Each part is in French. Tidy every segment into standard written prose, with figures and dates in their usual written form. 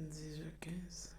10h15.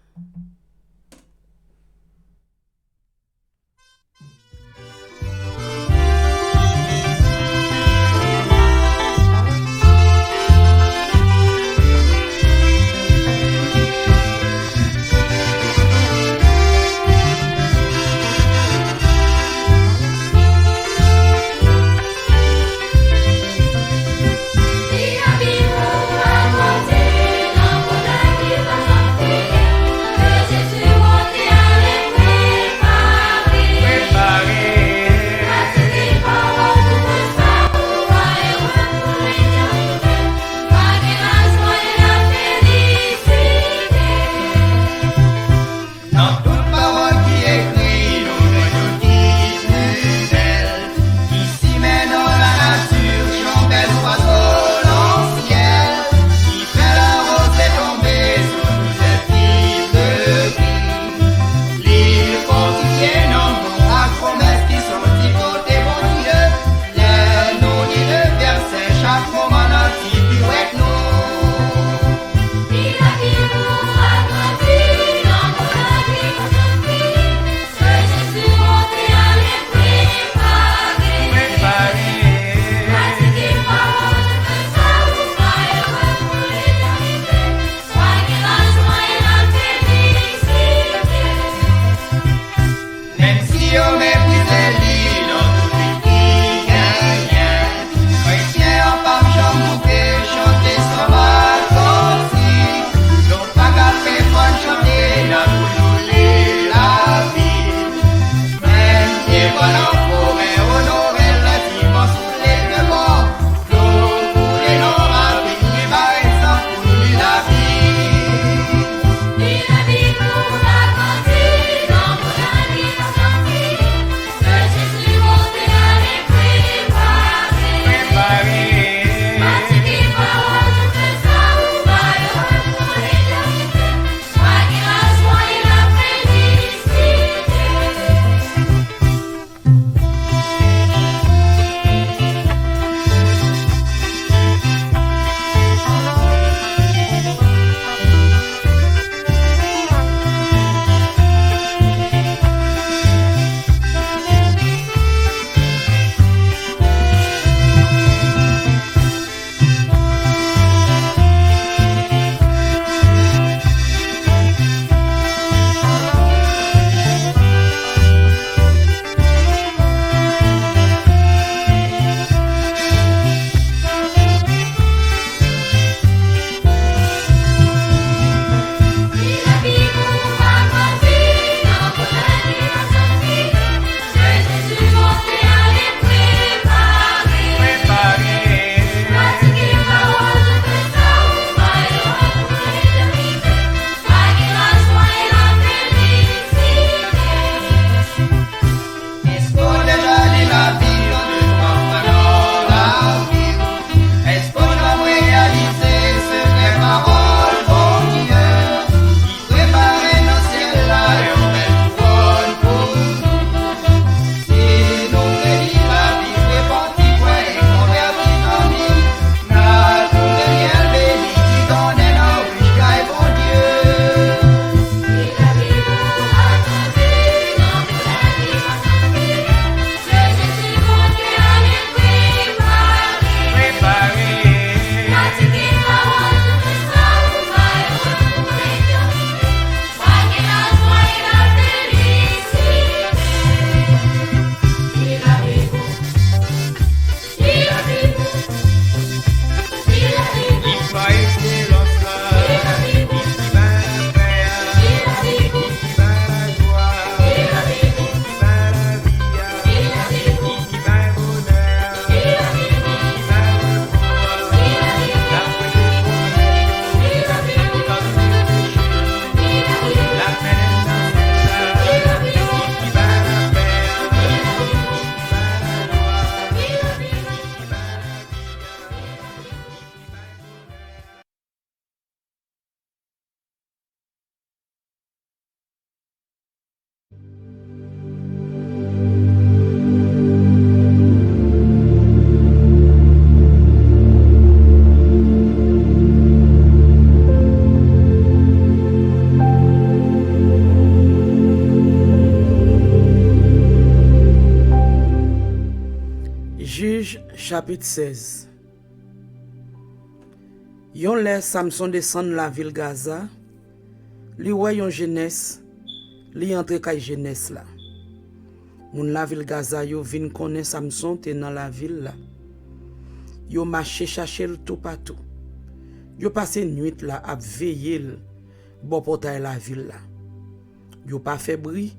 Chapitre 16. Yon lè Samson descend la ville Gaza, li wè yon jeunesse, li entre kay jeunesse la. Moun la ville Gaza yo vin konnen Samson te dans la ville la. Yo marché chercher tout partout. Yo passé nuit la ap veiller bon portail la ville la. Yo pas fait bruit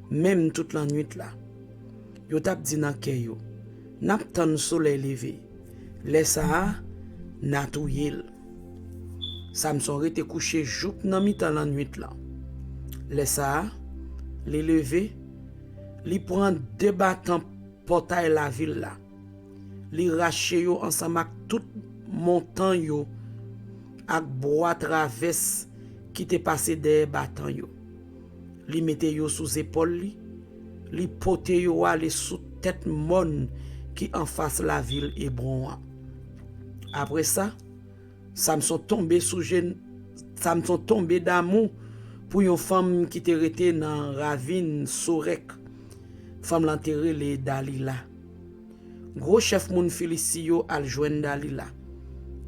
même toute la nuit la. Yo tap di nan kè yo, nap tan soleil levé. Lè sa natouyel. Samson rete couché jouk nan mitan la nuit la. Lè sa li levé, li prend débattant portail la ville la. Li rache yo ensemble ak tout montant yo ak bois traverse qui te passé des battant yo. Li mette yo sous épaule li pote yo ale sous tête mon qui en face la ville Hébron. Après ça, Samson tombé d'amour pour une femme qui te rete dans ravine Sorek. Femme l'enterré le Dalila. Gros chef moun Filisti yo al joindre Dalila.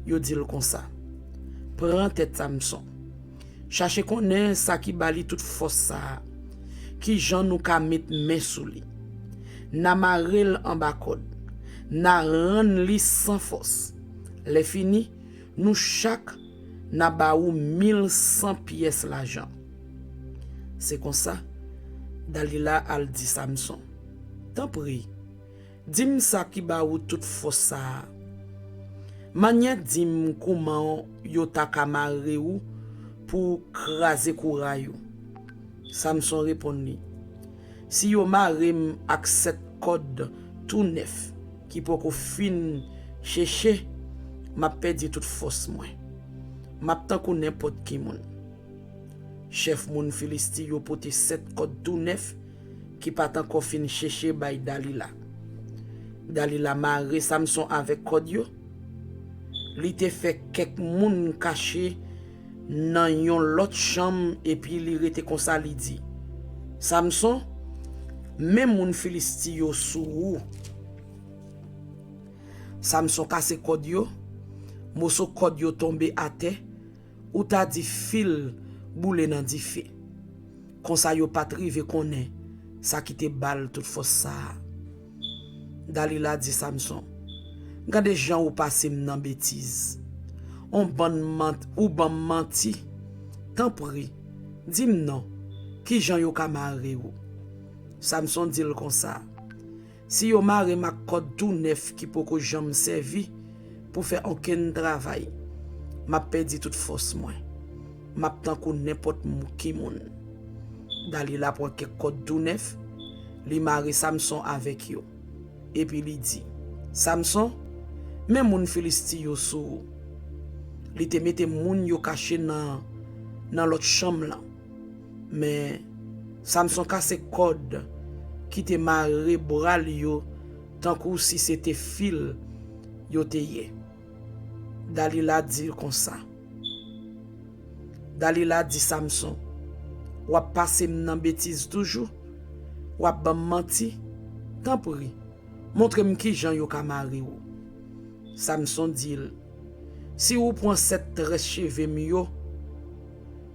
Yo dit comme ça. Prends tête Samson. Cherchez connaître ça qui bali toute force ça. Qui Jean nous ka met main sous li. Na marel en bas code. Na ran li sans force. Les fini, nous chaque na ba ou 1100 pièces l'argent. C'est comme ça. Dalila al dit Samson. Tant prie. Dim ça qui ba ou toute force ça. Manya dim comment yo ta kamare ou pour craser courage. Samson répondit, si yo marem ak 7 code tout neuf qui pour fin chercher m'a perdu toute force moi. M'a tant ko n'importe qui moun. Chef moun Filisti yo pote 7 code tout neuf qui pas encore fin chercher bay Dalila. Dalila marre Samson avec code yo. Li te fait quelques moun caché nan yon l'autre chambre et puis li rete comme ça li dit. Samson, même moun Filisti yo sou. Samson casse code yo, moso code yo tombe à terre, ou ta di fil boule nan di fe. Kon sa yo pas trive konnen, ça qui te bal toute force ça. Dalila dit Samson, gade gens ou passe nan bêtise. On ban menti. Tant prie, dis-moi non, qui Jean yo ka mare ou. Samson dit comme ça. Si yo mare ma code tout neuf qui pour que j'aime servi pour faire aucun travail, m'a perdu toute force moi. M'a tant ko n'importe qui moun. Dalila prend quelques code tout neuf, li mare Samson avec yo. Et puis li dit, Samson, même moun Filisti yo sou. Li te mette moun yo caché dans l'autre chambre là. Mais Samson casse code qui te marre bral yo tant que si c'était fil yo te yé. Dalila dit comme ça. Dalila dit Samson, ou a passé nan bêtise toujours, ou a ban menti, tant prie, montre-moi qui Jean yo ka marre ou. Samson dit, si vous prenez 7 tresses cheveux mio,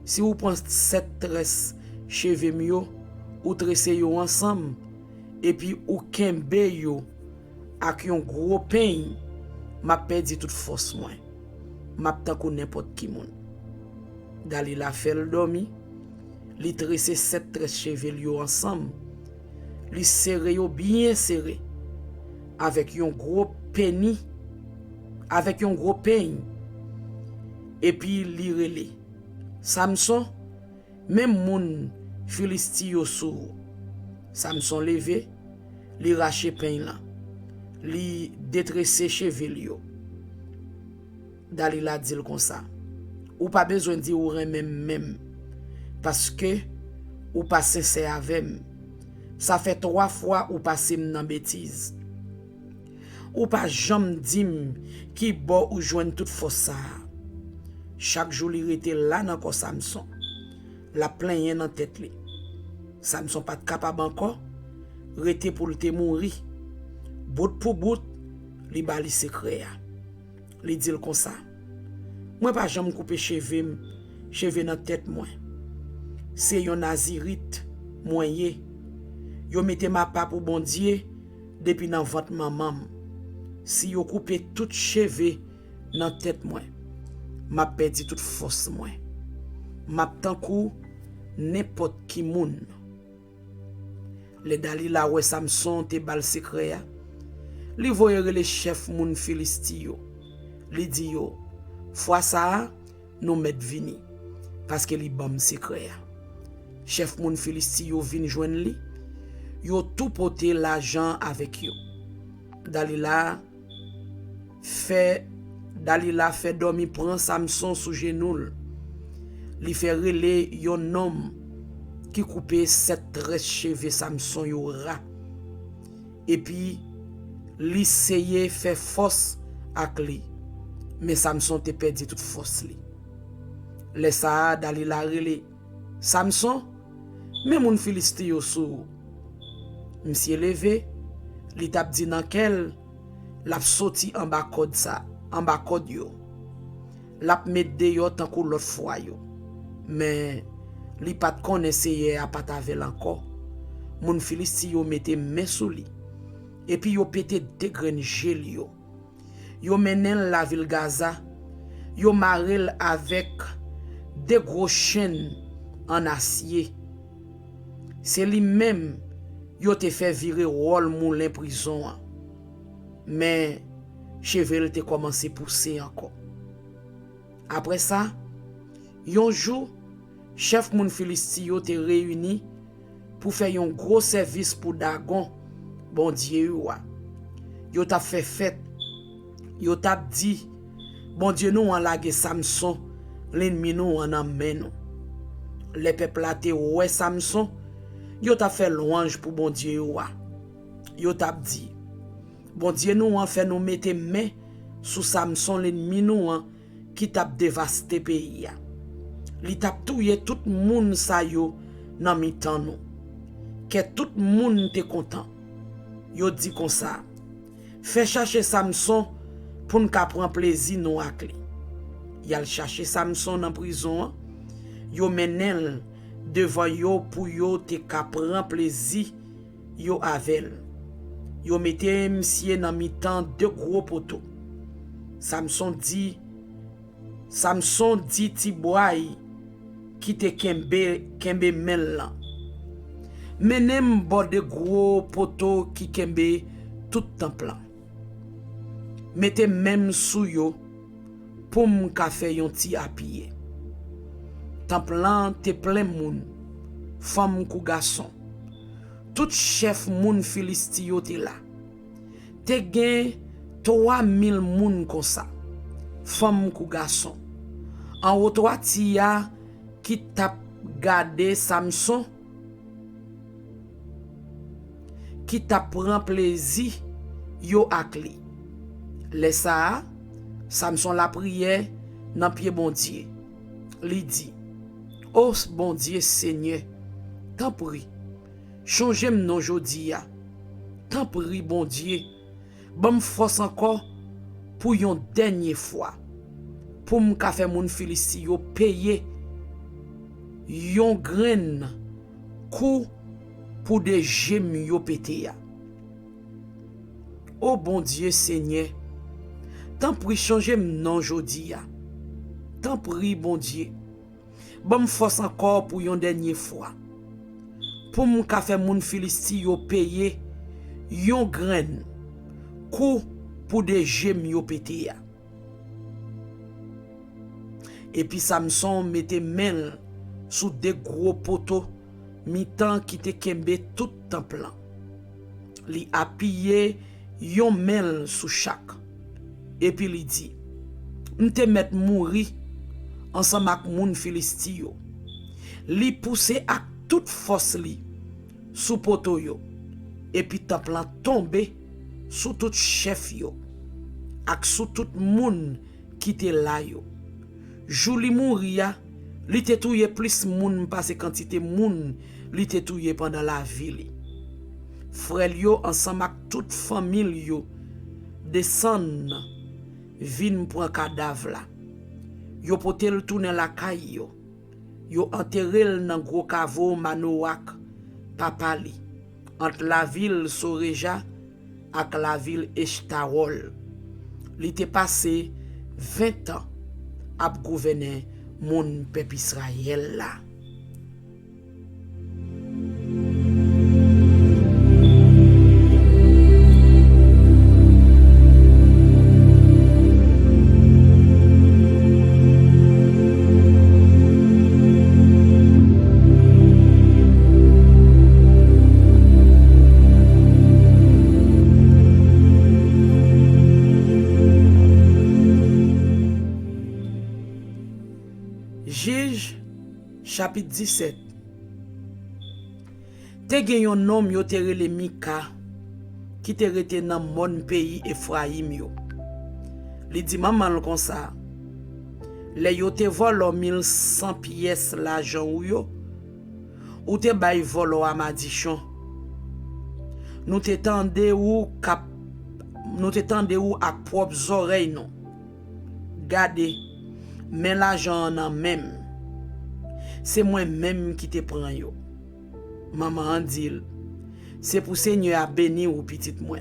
si vous prenez 7 tresses cheveux mio, ou tressez yo ensemble, et puis ou kembe yo, ak yon gros pain, m'a perdu toute force moi. M'a tan ko n'importe qui moun. Dalila fait le dormi, li tressé 7 tresses cheveux yo ensemble, li serré yo bien serré, avec yon gros penny, avec yon gros pain. Et puis li relé. Samson, même moun Filisti yo sou. Samson levé, li rache pain là. Li détressé cheveux yo. Dalila dit comme ça. Ou pas besoin de ou même parce que ou pas sincère avec. Ça fait 3 fois ou passé dans bêtise. Ou pas jamais dim qui bo ou joindre toute force ça. Chaque jour il était là dans ko Samson. La plein dans tête li. Samson pas capable encore rete pour te mourir. Bout pour bout li bali secret ya. Li dit comme ça. Moi pas jamais couper cheveux dans tête moi. C'est yon nazirite moyen. Yo mette ma pa pour bon Dieu depuis dans votre maman. Si yo coupe tout cheveux dans tête moi, m'a perdu toute force moi. M'a tankou n'importe qui moun. Le Dalila ouais Samson te bal secret ya. Li voye le chef moun Filisti yo. Li di yo, fois ça nous met vini parce que li bam secret ya. Chef moun Filisti yo vin joindre li. Yo tout porté l'argent avec yo. Dalila fait dormi prend Samson sous genou. Li fait relé yon homme qui coupait 7 tresses cheveux Samson yo ra. Et puis li seye fait force ak li. Mais Samson te perdu toute force li. Laissa Dalila relé Samson, mais mon Philistin yo sou. M'sieu levé, li tap di nan kel, l'a sorti en bas code ça, en bas code yo. L'a met de yo tant kou l'autre fois yo. Mais li pat connaisse a pat avel encore. Mon Philistin yo mette main sou li. Et puis yo pété de graines gel yo. Yo menen la ville Gaza. Yo marel avec des gros chaînes en acier. C'est lui même yo te fait virer rôle moulin prison. Mais chevel te commencé pousser encore. Après ça, yon jour, chef moun Filisti yo te réuni pour faire un gros service pour Dagon, bon Dieu wa. Yo t'a fait fête. Yo t'a dit, bon Dieu nous en lage Samson, l'ennemi nous en amène nous. Les peuples la te ouais Samson, yo t'a fait louange pour bon Dieu wa. Yo t'a dit, bon Dieu nous en fait nous mettre main sous Samson l'ennemi nous qui t'a dévasté pays. Li t'a touye tout moun sa yo nan mitan nous. Que tout moun te content. Yo dit comme ça. Fais chercher Samson pour nous prendre plaisir nous ak li. Yal chercher Samson en prison. Yo menel devant yo pour yo te prendre plaisir yo avec. Yo mette monsieur nan mitan deux gros poteaux. Samson dit ti boy qui te kembe men lan. Menem bo de gros poteaux qui kembe tout temps plan. Mette même sou yo pour m'ka fè yon ti apye. Temps plan te plein moun, femme kou garçon. Tout chef moun Filisti yo te la. Te gen 3000 moun kon sa. Femme kou garçon. En haut ti ya qui tap gade Samson, qui tap prend plaisir yo ak li. Laissa Samson la prière nan pied bon Dieu. Li dit, oh bon Dieu Seigneur, t'en prie, changez-moi non jodi ya. T'en prie bon Dieu, bon force encore pour yon dernière fois. Pour m'ka fè moun Filisti yo payer yon grain coup pour des gem yo pété ya. Oh bon Dieu Seigneur, t'en prie changer non jodi ya. T'en prie bon Dieu. Bon force encore pour yon dernière fois. Pour m'ka fè moun Filisti yo payer yon grain coup pour des gem yo pété ya. Et puis Samson mettait main sous des gros poteaux, mi-temps qui te kembe tout en plan. Li appuyé yon main sous chaque. Et puis li dit, m'te met mouri ensemble avec moun Filisti yo. Li poussé à toute force li sous poteau yo. Et puis tan plan tombé sous tout chef yo. Ak sous tout moun qui te la yo. Jou li mouria, li te touye plus moun parce quantité moun li te touye pendant la vie li. Frère yo ensemble avec toute famille yo descend vin prend cadavre là. Yo pote le tourner la caille yo. Yo enterré dans gros caveau Manowak Papali entre la ville Soreja ak la ville Eshtaol. Li te passé 20 ans à gouverner mon peuple Israël là. Juge chapitre 17. Te gen yon nom yo te rele Mika qui te rete nan mon pays Ephraim yo. Li di maman kon sa. Le yo te volo 1100 pièces l'argent ou te bay volo amadichon. Nous te tende ou ak propres oreilles non. Gade, mais l'argent nan même. C'est moi même qui te prend yo. Maman dit, c'est pour Seigneur a béni ou petite moi.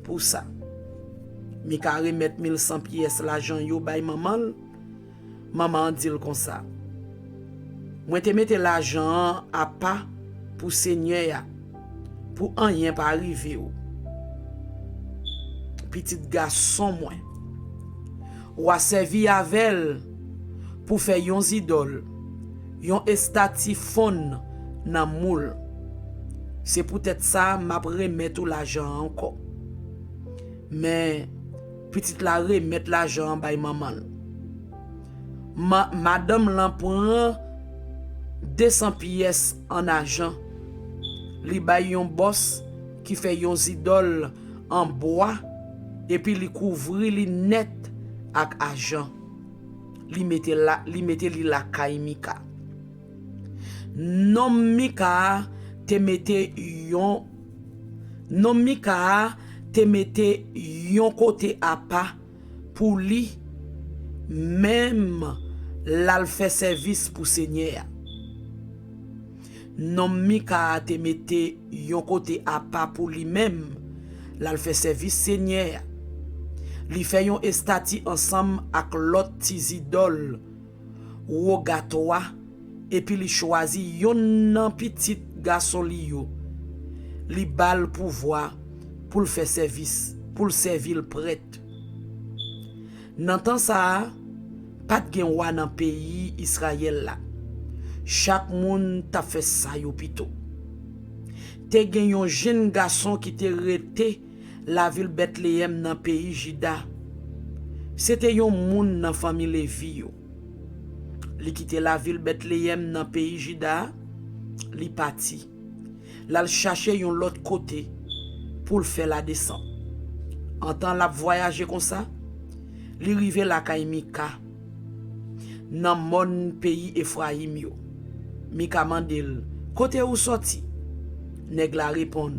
Pour ça. Mi ka remet 1100 pièces l'argent yo bay maman. Maman dit comme ça. Moi te mette l'argent à pas pour Seigneur pour rien pas arriver ou. Petit garçon moi. Ou a servi avec pour faire yon idole, yon estatifon nan moule. C'est peut-être ça m'a remet tout l'argent encore. Mais petite la remet l'argent bay maman. Madame l'en prend 200 pièces en argent. Li bay yon boss qui fait yon idole en bois et puis li couvri li net ak argent. Li mette li la kay Mika. Non Mika te mette yon côté à pas pour li même l'al fait service pour Seigneur. Non Mika te mette yon côté à pas pour lui même l'al fait service Seigneur. Li fait yon estati ensemble avec l'autre tis idole ou gatoa et puis li choisi yon nan petit garçon li yo. Li bal pouvoir pour le faire service, pour le servir le prêtre. Nan tan ça, pas de gen roi dans pays Israël là. Chaque monde t'a fait ça yo pito. Te gen yon jeune garçon qui te rete la ville Bethléem dans pays Juda. C'était yon moun dans famille Lévi yo. Li quitte la ville Bethléem dans pays Juda, li parti. Là chercher yon l'autre côté pour faire la descente. En temps la voyager comme ça, li rive la kay Mika dans mon pays Ephraim yo. Mika mandel, côté où sorti? Nèg la répond,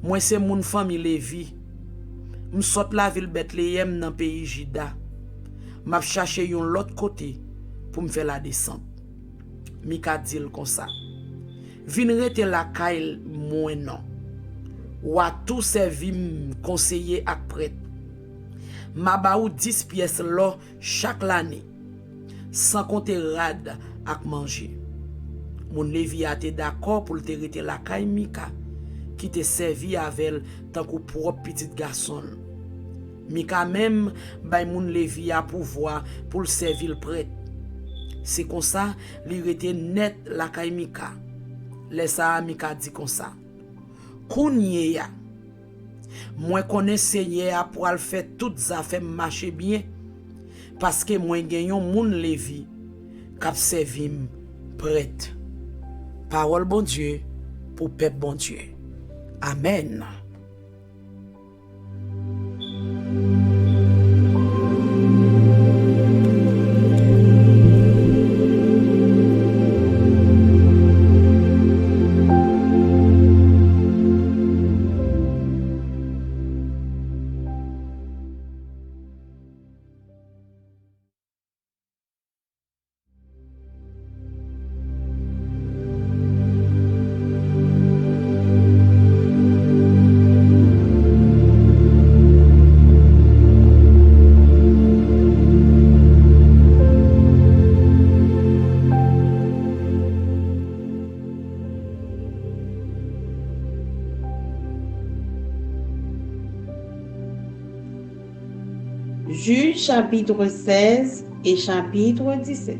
moi c'est mon famille Lévi. M'sort la ville Bethléem dans pays Juda. M'a chercher yon l'autre côté pour me faire la descente. Mika dit comme ça. Vin rete la kay moi non. Ou a tout servi conseiller ak prêtre. Ma ba ou 10 pièces l'or chaque l'année. Sans compter rad ak manger. Mon Lévi a été d'accord pour te rete la kay Mika qui te servi avec tant que propre petit garçon. Mika même bay mon Lévi a pouvoir pour le servir le prêtre. C'est comme ça li rete net la kay Mika. Laissa Mika dit comme ça. Kounye ya. Moi connais Seigneur pour al faire toutes affaires marcher bien parce que moi genyon moun Lévi k'ap servim prêtre. Parole bon Dieu pour peuple bon Dieu. Amen. Juge chapitre 16 et chapitre 17.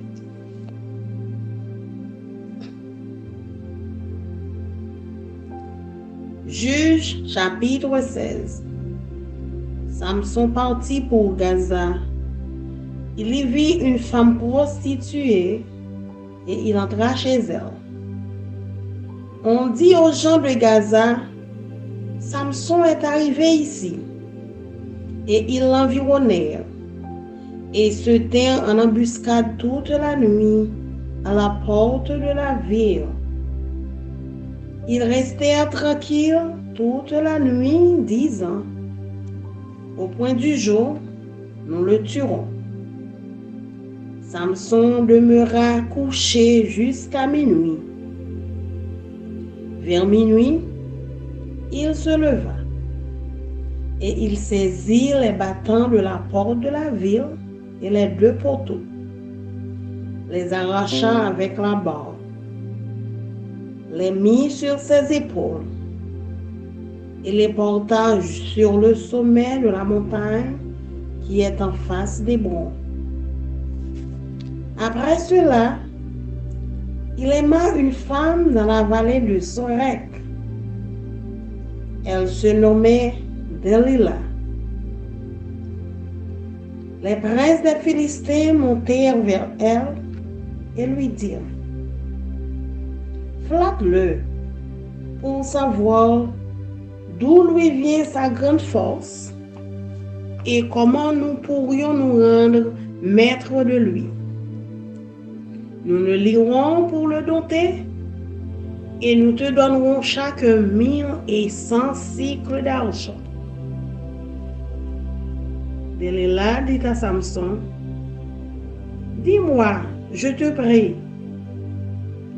Juge chapitre 16. Samson partit pour Gaza. Il y vit une femme prostituée et il entra chez elle. On dit aux gens de Gaza, Samson est arrivé ici. Et ils l'environnèrent et se tinrent en embuscade toute la nuit à la porte de la ville. Ils restèrent tranquilles toute la nuit, disant, au point du jour, nous le tuerons. Samson demeura couché jusqu'à minuit. Vers minuit, il se leva et il saisit les battants de la porte de la ville et les deux poteaux, les arracha avec la barre, les mit sur ses épaules et les porta sur le sommet de la montagne qui est en face d'Hébron. Après cela, il aima une femme dans la vallée de Sorek. Elle se nommait Delila. Les princes des Philistins montèrent vers elle et lui dirent, flatte-le pour savoir d'où lui vient sa grande force et comment nous pourrions nous rendre maîtres de lui. Nous le lirons pour le dompter et nous te donnerons chaque 1100 cycles d'argent. Delila dit à Samson, dis-moi, je te prie,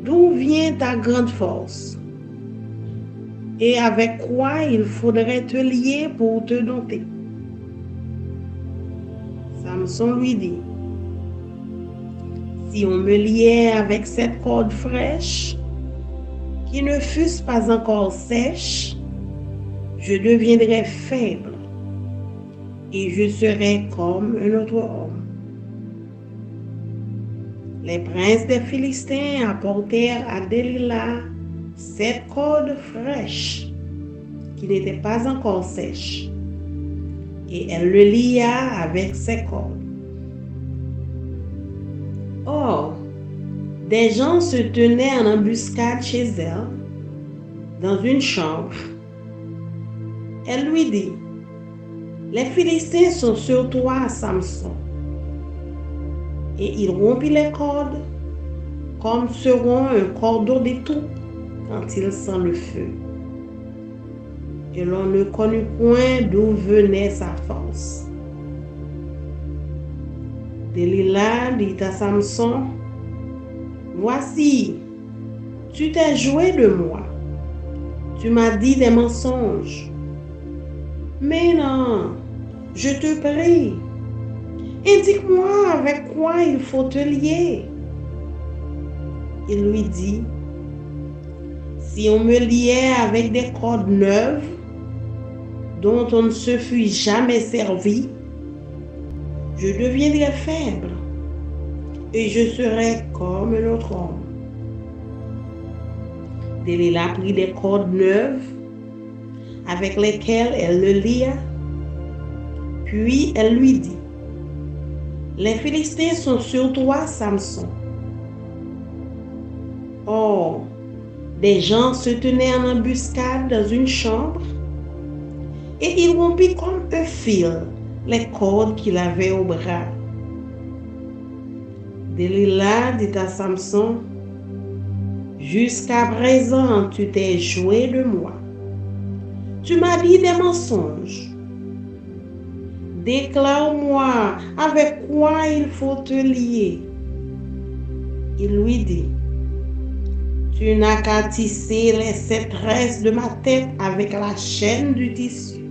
d'où vient ta grande force et avec quoi il faudrait te lier pour te dompter. Samson lui dit, si on me liait avec cette corde fraîche, qui ne fussent pas encore sèches, je deviendrais faible et je serais comme un autre homme. Les princes des Philistins apportèrent à Delila cette corde fraîche qui n'était pas encore sèche et elle le lia avec ses cordes. Or, des gens se tenaient en embuscade chez elle, dans une chambre. Elle lui dit, les Philistins sont sur toi, Samson. Et il rompit les cordes, comme se rompt un cordon d'étau quand il sent le feu. Et l'on ne connut point d'où venait sa force. Delila dit à Samson, voici, tu t'es joué de moi. Tu m'as dit des mensonges. Mais non, je te prie, indique-moi avec quoi il faut te lier. Il lui dit, si on me liait avec des cordes neuves, dont on ne se fût jamais servi, je deviendrais faible et je serais comme un autre homme. Delila prit des cordes neuves avec lesquelles elle le lia, puis elle lui dit, les Philistins sont sur toi, Samson. Or, des gens se tenaient en embuscade dans une chambre et il rompit comme un fil les cordes qu'il avait au bras. Delila dit à Samson, jusqu'à présent tu t'es joué de moi. Tu m'as dit des mensonges. Déclare-moi avec quoi il faut te lier. Il lui dit, tu n'as qu'à tisser les 7 tresses de ma tête avec la chaîne du tissu.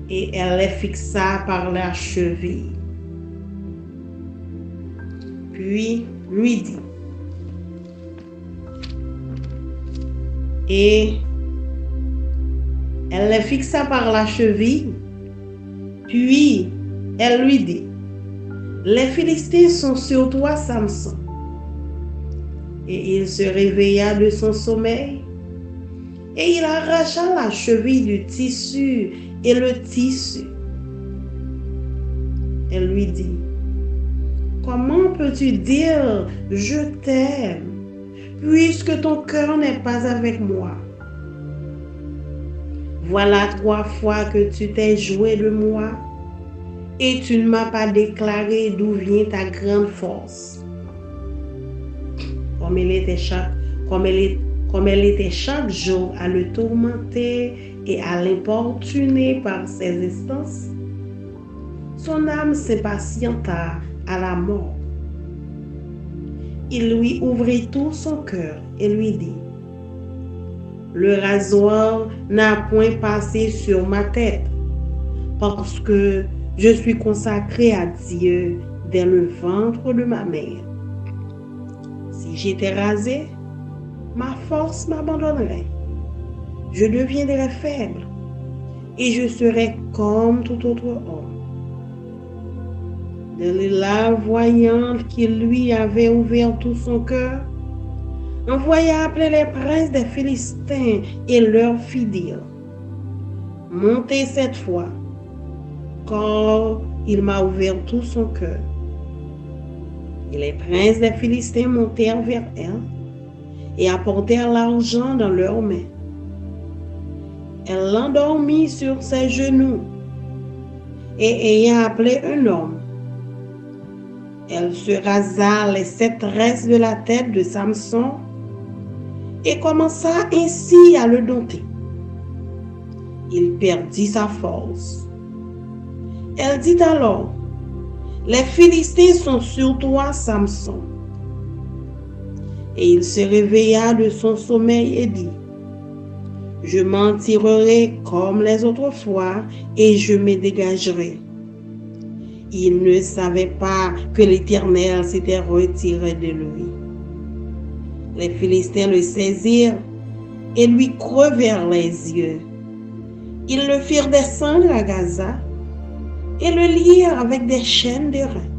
Et elle les fixa par la cheville. Puis lui dit, et elle les fixa par la cheville, Puis, elle lui dit, les Philistins sont sur toi, Samson. Et il se réveilla de son sommeil, et il arracha la cheville du tissu et le tissu. Elle lui dit, comment peux-tu dire « je t'aime » puisque ton cœur n'est pas avec moi? Voilà 3 fois que tu t'es joué de moi et tu ne m'as pas déclaré d'où vient ta grande force. Comme elle était chaque jour à le tourmenter et à l'importuner par ses instances, son âme s'impatienta à la mort. Il lui ouvrit tout son cœur et lui dit, le rasoir n'a point passé sur ma tête, parce que je suis consacré à Dieu dès le ventre de ma mère. Si j'étais rasé, ma force m'abandonnerait. Je deviendrais faible et je serais comme tout autre homme. Delilah, voyant qu'il lui avait ouvert tout son cœur, envoya appeler les princes des Philistins et leur fit dire, montez cette fois, car il m'a ouvert tout son cœur. Et les princes des Philistins montèrent vers elle et apportèrent l'argent dans leurs mains. Elle l'endormit sur ses genoux et ayant appelé un homme, elle se rasa les 7 tresses de la tête de Samson et commença ainsi à le dompter. Il perdit sa force. Elle dit alors, les Philistins sont sur toi, Samson. Et il se réveilla de son sommeil et dit, je m'en tirerai comme les autres fois et je me dégagerai. Il ne savait pas que l'Éternel s'était retiré de lui. Les Philistins le saisirent et lui crevèrent les yeux. Ils le firent descendre à Gaza et le lièrent avec des chaînes de reins.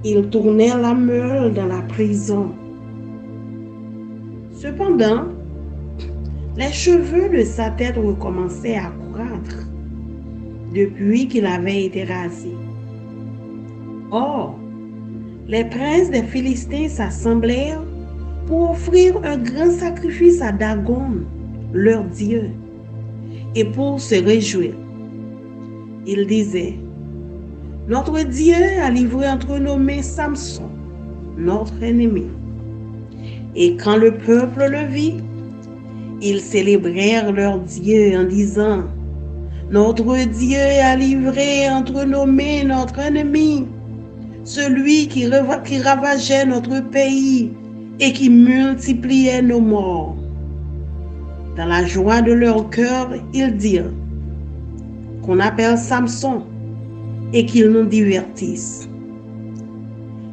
Ils tournèrent la meule dans la prison. Cependant, les cheveux de sa tête recommençaient à croître depuis qu'il avait été rasé. Or, les princes des Philistins s'assemblèrent pour offrir un grand sacrifice à Dagon, leur dieu, et pour se réjouir. Ils disaient, notre Dieu a livré entre nos mains Samson, notre ennemi. Et quand le peuple le vit, ils célébrèrent leur Dieu en disant, notre Dieu a livré entre nos mains notre ennemi, celui qui ravageait notre pays et qui multipliait nos morts. Dans la joie de leur cœur, ils dirent qu'on appelle Samson et qu'il nous divertisse.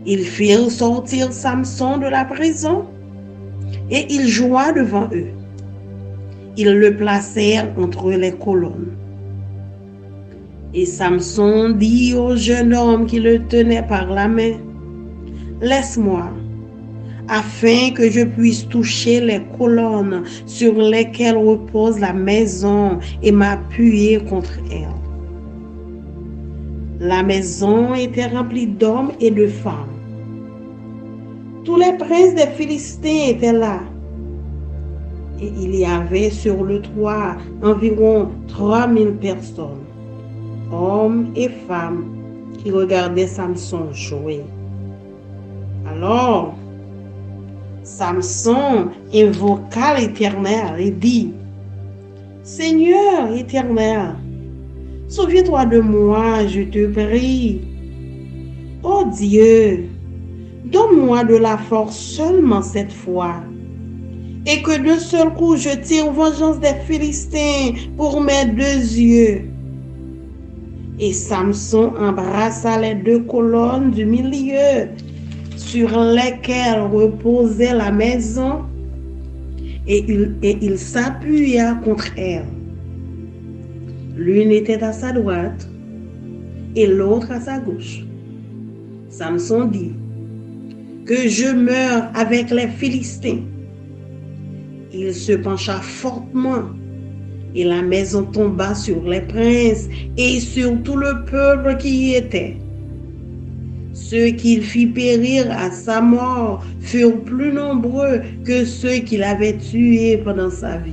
Ils firent sortir Samson de la prison et il joua devant eux. Ils le placèrent entre les colonnes. Et Samson dit au jeune homme qui le tenait par la main, « Laisse-moi, afin que je puisse toucher les colonnes sur lesquelles repose la maison et m'appuyer contre elle. » La maison était remplie d'hommes et de femmes. Tous les princes des Philistins étaient là. Et il y avait sur le toit environ 3000 personnes, hommes et femmes, qui regardaient Samson jouer. Alors, Samson invoqua l'Éternel et dit, « Seigneur éternel, souviens-toi de moi, je te prie. Oh Dieu, donne-moi de la force seulement cette fois, et que d'un seul coup je tire vengeance des Philistins pour mes 2 yeux. » Et Samson embrassa les 2 colonnes du milieu sur lesquelles reposait la maison et il s'appuya contre elle. L'une était à sa droite et l'autre à sa gauche. Samson dit, que je meure avec les Philistins. Il se pencha fortement et la maison tomba sur les princes et sur tout le peuple qui y était. Ceux qu'il fit périr à sa mort furent plus nombreux que ceux qu'il avait tués pendant sa vie.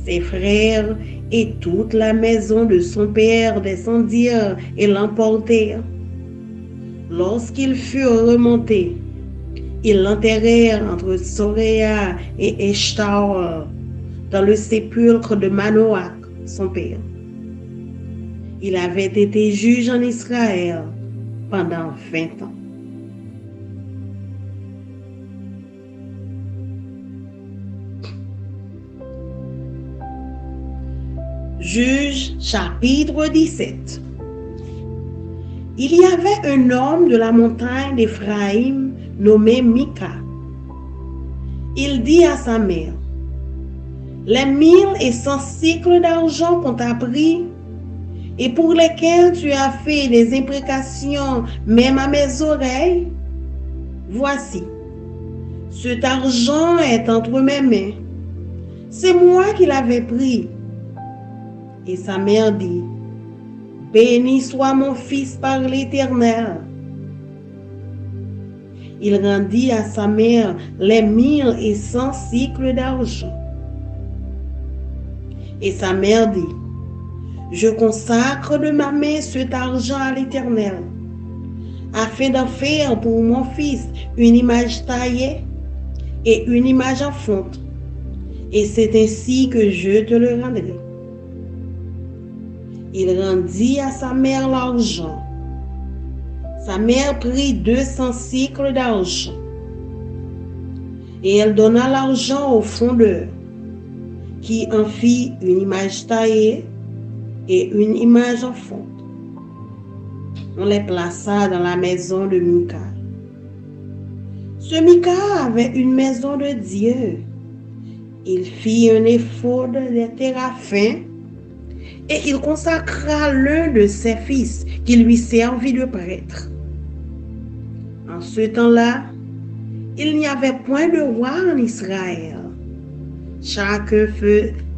Ses frères et toute la maison de son père descendirent et l'emportèrent. Lorsqu'ils furent remontés, ils l'enterrèrent entre Soréa et Eshtaol dans le sépulcre de Manoach, son père. Il avait été juge en Israël pendant 20 ans. Juge chapitre 17. Il y avait un homme de la montagne d'Éphraïm nommé Mika. Il dit à sa mère, les 1100 cycles d'argent qu'on t'a pris et pour lesquels tu as fait des imprécations même à mes oreilles, voici, cet argent est entre mes mains. C'est moi qui l'avais pris. Et sa mère dit, béni soit mon fils par l'Éternel. Il rendit à sa mère les 1100 cycles d'argent. Et sa mère dit, je consacre de ma main cet argent à l'Éternel, afin d'en faire pour mon fils une image taillée et une image en fonte. Et c'est ainsi que je te le rendrai. Il rendit à sa mère l'argent. Sa mère prit 200 cycles d'argent. Et elle donna l'argent au fondeur, qui en fit une image taillée et une image en fonte. On les plaça dans la maison de Mika. Ce Mika avait une maison de Dieu. Il fit un éphod de téraphim et il consacra l'un de ses fils qui lui servit de prêtre. En ce temps-là, il n'y avait point de roi en Israël. Chacun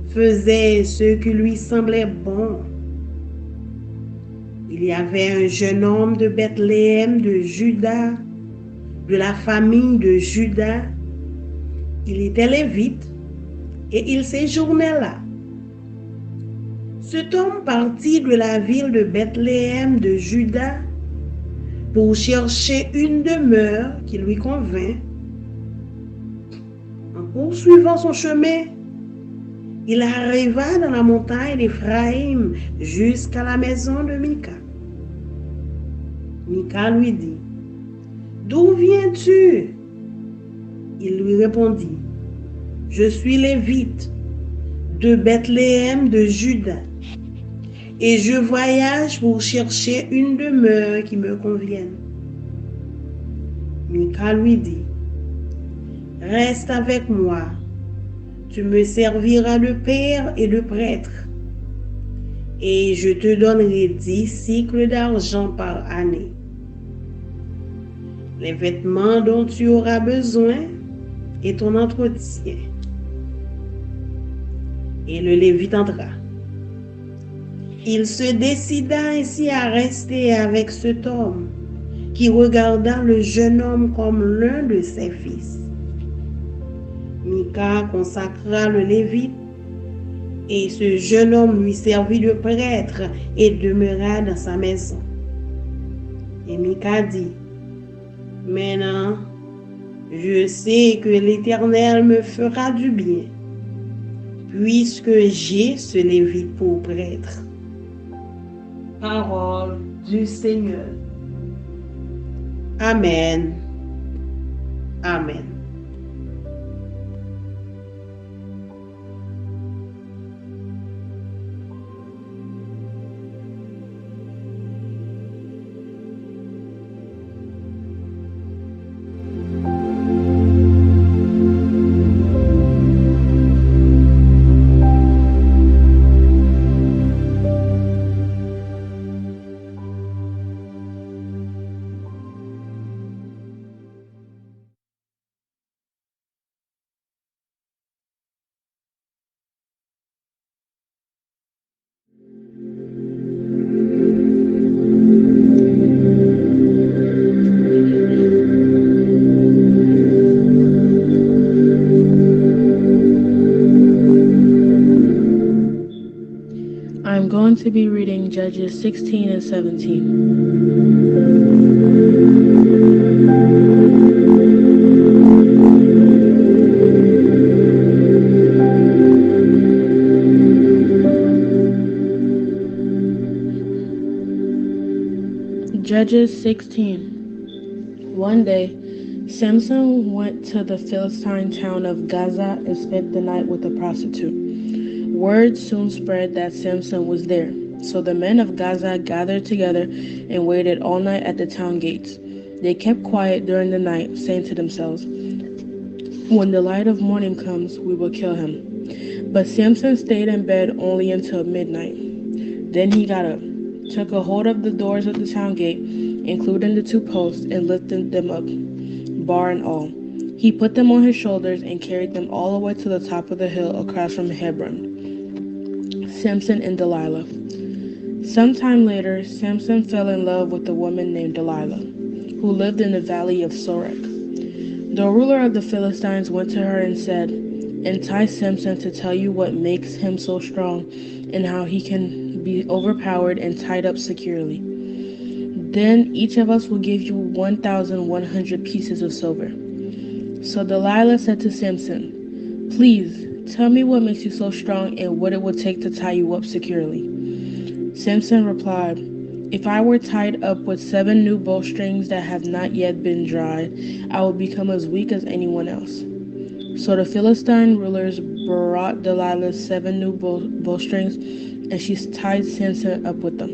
faisait ce qui lui semblait bon. Il y avait un jeune homme de Bethléem de Juda, de la famille de Juda. Il était lévite et il séjournait là. Cet homme partit de la ville de Bethléem de Juda pour chercher une demeure qui lui convint. En poursuivant son chemin, il arriva dans la montagne d'Éphraïm jusqu'à la maison de Mika. Mika lui dit, d'où viens-tu? Il lui répondit, je suis lévite de Bethléem de Juda et je voyage pour chercher une demeure qui me convienne. Mika lui dit, reste avec moi, tu me serviras de père et de prêtre, et je te donnerai 10 cycles d'argent par année. Les vêtements dont tu auras besoin et ton entretien. Et le Lévite entra. Il se décida ainsi à rester avec cet homme qui regarda le jeune homme comme l'un de ses fils. Mika consacra le Lévite et ce jeune homme lui servit de prêtre et demeura dans sa maison. Et Mika dit, maintenant, je sais que l'Éternel me fera du bien, puisque j'ai ce Lévite pour prêtre. Parole du Seigneur. Amen. Amen. to be reading Judges 16 and 17. Judges 16. One day, Samson went to the Philistine town of Gaza and spent the night with a prostitute. Word soon spread that Samson was there, so the men of Gaza gathered together and waited all night at the town gates. They kept quiet during the night, saying to themselves, "When the light of morning comes, we will kill him." But Samson stayed in bed only until midnight. Then he got up, took a hold of the doors of the town gate, including the two posts, and lifted them up, bar and all. He put them on his shoulders and carried them all the way to the top of the hill across from Hebron. Samson and Delilah. Sometime later, Samson fell in love with a woman named Delilah, who lived in the valley of Sorek. The ruler of the Philistines went to her and said, "Entice Samson to tell you what makes him so strong and how he can be overpowered and tied up securely. Then each of us will give you 1,100 pieces of silver." So Delilah said to Samson, "Please, tell me what makes you so strong and what it will take to tie you up securely." Samson replied, "If I were tied up with 7 new bowstrings that have not yet been dried, I would become as weak as anyone else." So the Philistine rulers brought Delilah 7 new bowstrings, and she tied Samson up with them.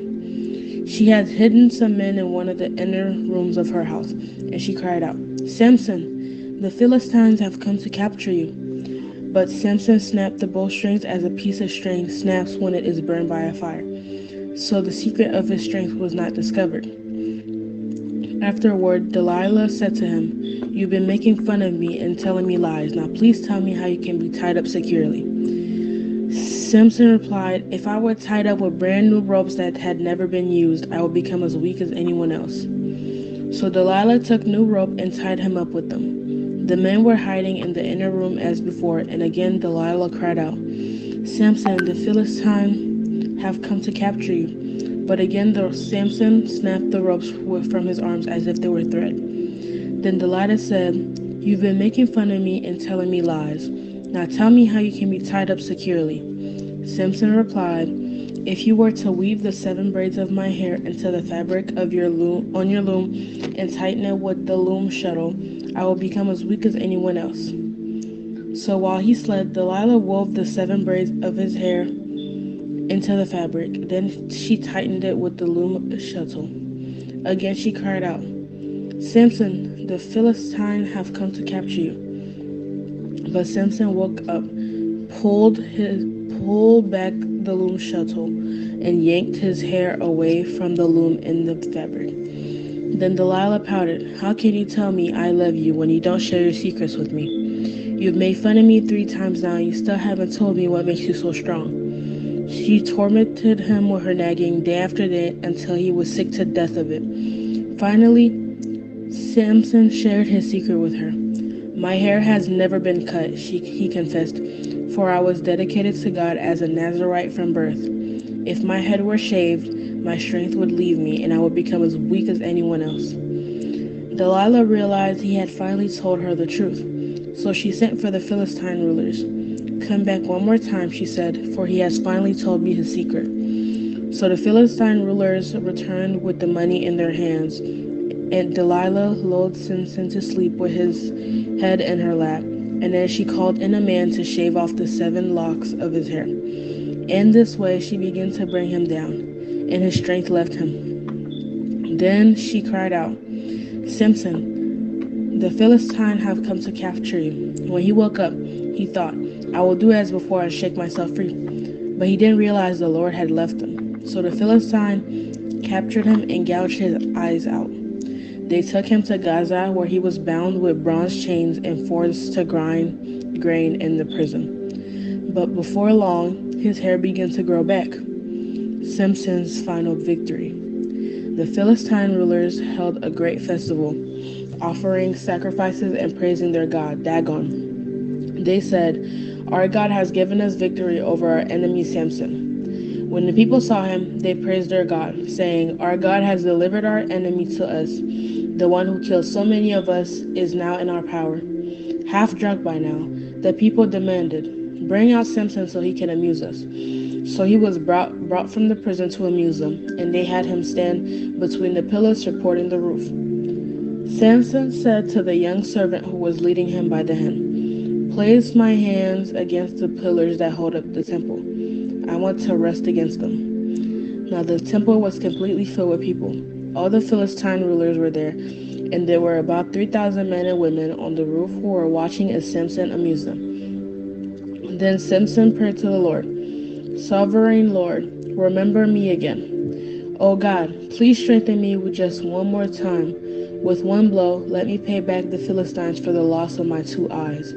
She had hidden some men in one of the inner rooms of her house, and she cried out, "Samson, the Philistines have come to capture you." But Samson snapped the bowstrings as a piece of string snaps when it is burned by a fire. So the secret of his strength was not discovered. Afterward, Delilah said to him, "You've been making fun of me and telling me lies. Now please tell me how you can be tied up securely." Samson replied, "If I were tied up with brand new ropes that had never been used, I would become as weak as anyone else." So Delilah took new rope and tied him up with them. The men were hiding in the inner room as before, and again Delilah cried out, "Samson, the Philistines have come to capture you." But again Samson snapped the ropes from his arms as if they were thread. Then Delilah said, "You've been making fun of me and telling me lies. Now tell me how you can be tied up securely." Samson replied, "If you were to weave the 7 braids of my hair into the fabric of your loom and tighten it with the loom shuttle, I will become as weak as anyone else." So while he slept, Delilah wove the 7 braids of his hair into the fabric. Then she tightened it with the loom shuttle. Again she cried out, "Samson, the Philistines have come to capture you." But Samson woke up, pulled back the loom shuttle, and yanked his hair away from the loom in the fabric. Then Delilah pouted, "How can you tell me I love you when you don't share your secrets with me? You've made fun of me 3 times now, and you still haven't told me what makes you so strong." She tormented him with her nagging day after day until he was sick to death of it. Finally, Samson shared his secret with her. "My hair has never been cut," he confessed, "for I was dedicated to God as a Nazirite from birth. If my head were shaved, my strength would leave me, and I would become as weak as anyone else." Delilah realized he had finally told her the truth, so she sent for the Philistine rulers. "Come back one more time," she said, "for he has finally told me his secret." So the Philistine rulers returned with the money in their hands, and Delilah lulled Samson to sleep with his head in her lap, and then she called in a man to shave off the 7 locks of his hair. In this way she began to bring him down, and his strength left him. Then she cried out, "Samson, the Philistines have come to capture you." When he woke up, he thought, "I will do as before and shake myself free." But he didn't realize the Lord had left him. So the Philistine captured him and gouged his eyes out. They took him to Gaza, where he was bound with bronze chains and forced to grind grain in the prison. But before long, his hair began to grow back. Samson's final victory. The Philistine rulers held a great festival, offering sacrifices and praising their god, Dagon. They said, "Our God has given us victory over our enemy Samson." When the people saw him, they praised their God, saying, "Our God has delivered our enemy to us. The one who killed so many of us is now in our power." Half drunk by now, the people demanded, "Bring out Samson so he can amuse us." So he was brought from the prison to amuse them, and they had him stand between the pillars supporting the roof. Samson said to the young servant who was leading him by the hand, "Place my hands against the pillars that hold up the temple. I want to rest against them." Now the temple was completely filled with people. All the Philistine rulers were there, and there were about 3,000 men and women on the roof who were watching as Samson amused them. Then Samson prayed to the Lord, "Sovereign Lord, remember me again. Oh God, please strengthen me with just one more time. With one blow, let me pay back the Philistines for the loss of my 2 eyes."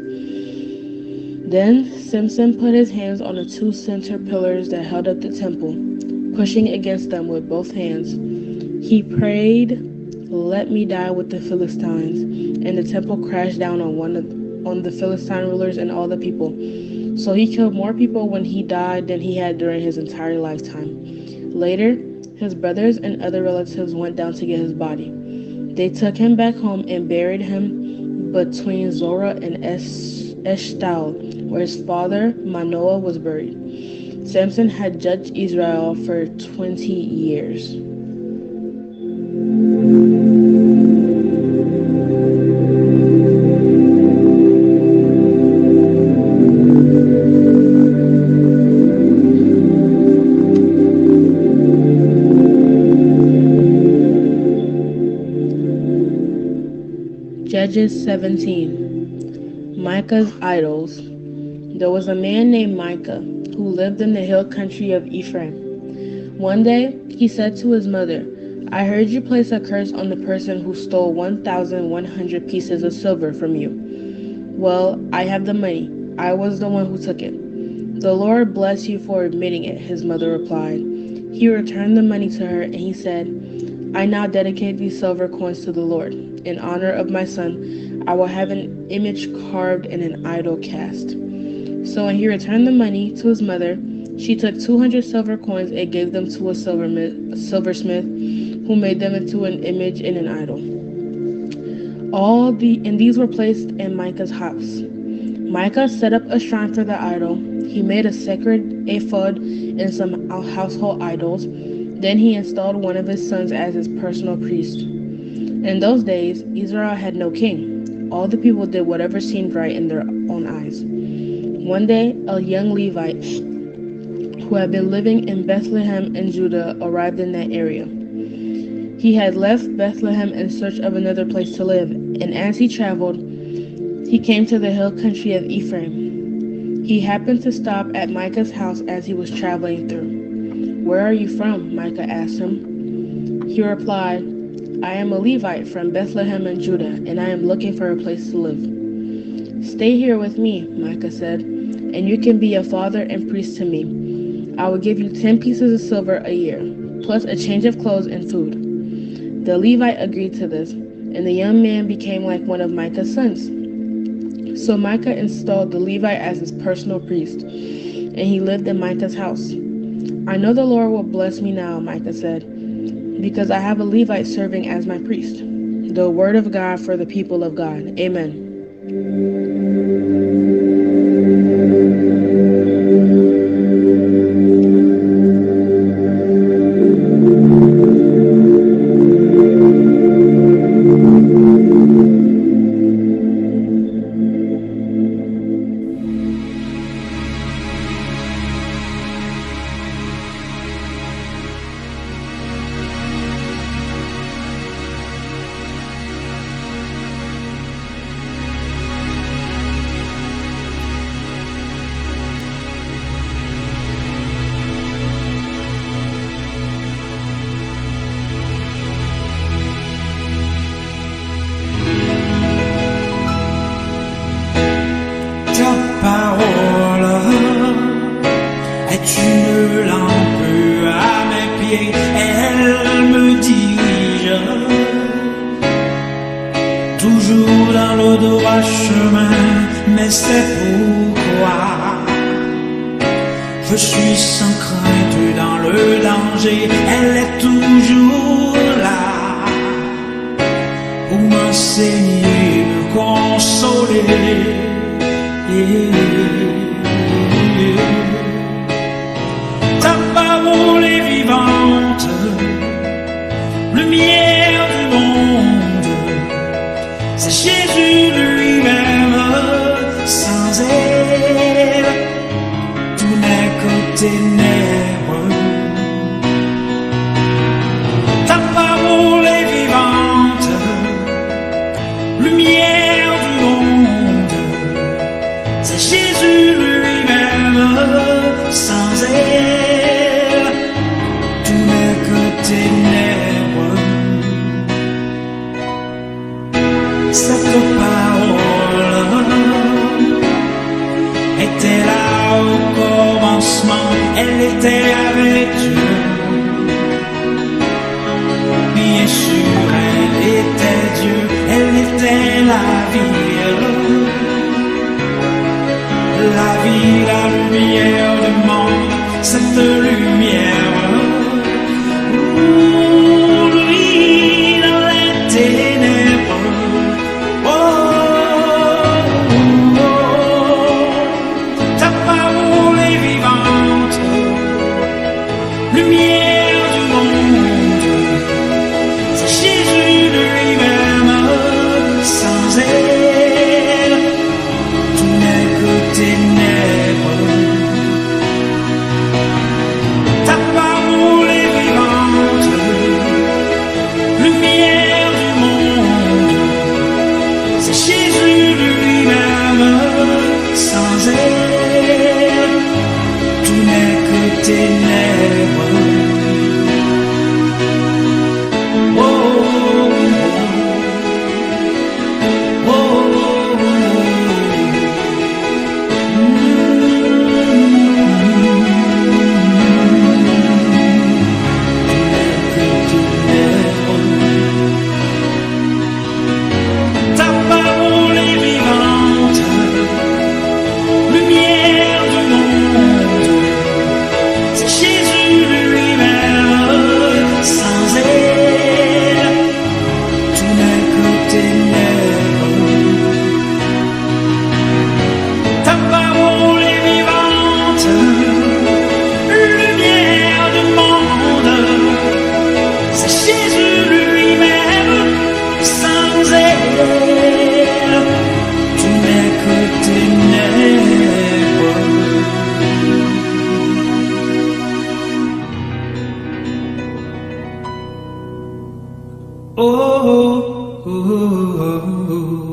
Then Samson put his hands on the 2 center pillars that held up the temple, pushing against them with both hands. He prayed, "Let me die with the Philistines," and the temple crashed down on the Philistine rulers and all the people. So he killed more people when he died than he had during his entire lifetime. Later, his brothers and other relatives went down to get his body. They took him back home and buried him between Zorah and Eshtaol, where his father Manoah was buried. Samson had judged Israel for 20 years. Judges 17. Micah's idols. There was a man named Micah who lived in the hill country of Ephraim. One day, he said to his mother, "I heard you place a curse on the person who stole 1,100 pieces of silver from you." "Well, I have the money. I was the one who took it." "The Lord bless you for admitting it," his mother replied. He returned the money to her, and he said, "I now dedicate these silver coins to the Lord. In honor of my son, I will have an image carved and an idol cast." So when he returned the money to his mother, she took 200 silver coins and gave them to a silversmith, who made them into an image and an idol. And these were placed in Micah's house. Micah set up a shrine for the idol. He made a sacred ephod and some household idols. Then he installed one of his sons as his personal priest. In those days, Israel had no king. All the people did whatever seemed right in their own eyes. One day, a young Levite who had been living in Bethlehem in Judah arrived in that area. He had left Bethlehem in search of another place to live, and as he traveled, he came to the hill country of Ephraim. He happened to stop at Micah's house as he was traveling through. "Where are you from?" Micah asked him. He replied, "I am a Levite from Bethlehem in Judah, and I am looking for a place to live." "Stay here with me," Micah said, "and you can be a father and priest to me. I will give you 10 pieces of silver a year, plus a change of clothes and food." The Levite agreed to this, and the young man became like one of Micah's sons. So Micah installed the Levite as his personal priest, and he lived in Micah's house. "I know the Lord will bless me now," Micah said, "because I have a Levite serving as my priest." The word of God for the people of God. Amen. Parole est une lampe à mes pieds, elle me dirige toujours dans le droit chemin, mais c'est pourquoi je suis sans crainte dans le danger, elle est toujours là pour m'enseigner, me consoler. Ta parole est vivante, lumière du monde, c'est Jésus lui-même. Sans elle, tout n'est que ténèbres. Ta parole est vivante, lumière du monde, c'est Jésus lui-même. Sans elle, tout n'est que ténèbres. Cette parole était là au commencement, elle était avec Dieu. Bien sûr, elle était Dieu, elle était la vie, la lumière du monde, cette lumière. Lui dans les ténèbres. Lumière du monde, c'est Jésus lui-même. Sans elle, tout n'est que ténèbres. Ta parole est vivante, lumière du monde, c'est Jésus lui-même. Sans elle, tout n'est que ténèbres. Oh, oh, oh, oh, oh.